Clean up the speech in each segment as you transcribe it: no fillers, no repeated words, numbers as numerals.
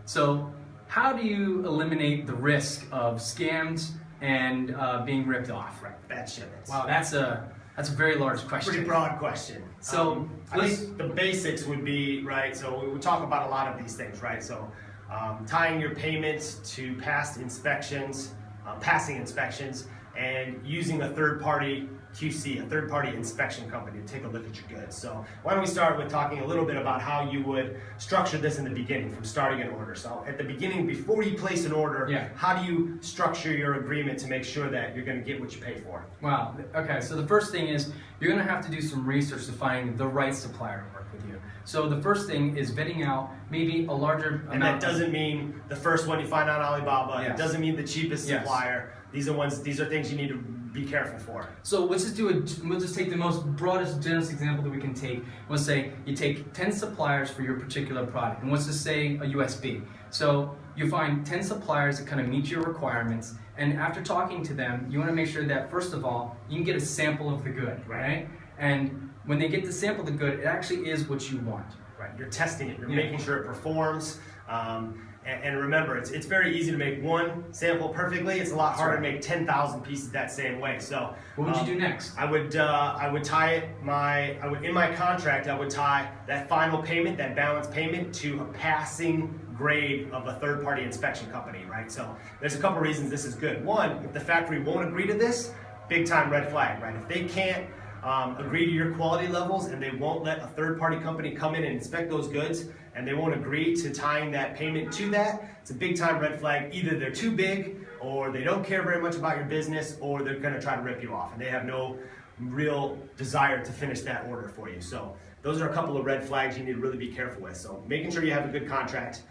So how do you eliminate the risk of scams and being ripped off? Right, bad shipments. Wow, that's a very large question. Pretty broad question. So I think the basics would be, right, so we talk about a lot of these things, right? So tying your payments to past inspections, passing inspections, and using a third-party QC, a third-party inspection company to take a look at your goods. So why don't we start with talking a little bit about how you would structure this in the beginning from starting an order. So at the beginning, before you place an order, how do you structure your agreement to make sure that you're going to get what you pay for? Wow, okay, so the first thing is you're going to have to do some research to find the right supplier to work with you. So the first thing is vetting out maybe a larger amount. And that doesn't mean the first one you find on Alibaba. It doesn't mean the cheapest supplier. These are things you need to be careful for. So we'll just take the most broadest, generous example that we can take. We'll say you take 10 suppliers for your particular product, and let's just say a USB. So you find 10 suppliers that kind of meet your requirements, and after talking to them, you want to make sure that first of all, you can get a sample of the good, right? And when they get the sample of the good, it actually is what you want. Right, you're testing it, you're making sure it performs. And remember, it's very easy to make one sample perfectly. It's a lot harder to make 10,000 pieces that same way. So what would you do next? I would tie it. In my contract, I would tie that final payment, that balance payment, to a passing grade of a third-party inspection company. Right. So there's a couple reasons this is good. One, if the factory won't agree to this, big time red flag. Right. If they can't agree to your quality levels and they won't let a third-party company come in and inspect those goods, and they won't agree to tying that payment to that, it's a big time red flag. Either they're too big, or they don't care very much about your business, or they're going to try to rip you off and they have no real desire to finish that order for you. So those are a couple of red flags you need to really be careful with. So making sure you have a good contract.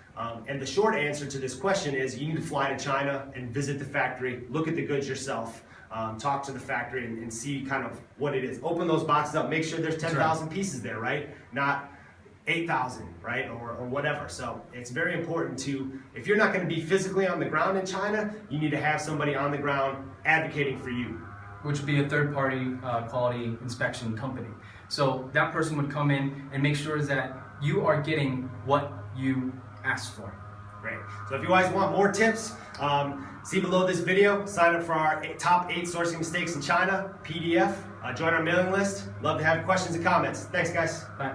And the short answer to this question is you need to fly to China and visit the factory, look at the goods yourself, talk to the factory and see kind of what it is. Open those boxes up, make sure there's 10,000 pieces there, right? Not 8,000, right, or whatever. So it's very important to, if you're not going to be physically on the ground in China, you need to have somebody on the ground advocating for you. Which would be a third-party quality inspection company. So that person would come in and make sure that you are getting what you asked for. Great. So if you guys want more tips, see below this video, sign up for our top 8 sourcing mistakes in China PDF, join our mailing list. Love to have questions and comments. Thanks, guys. Bye.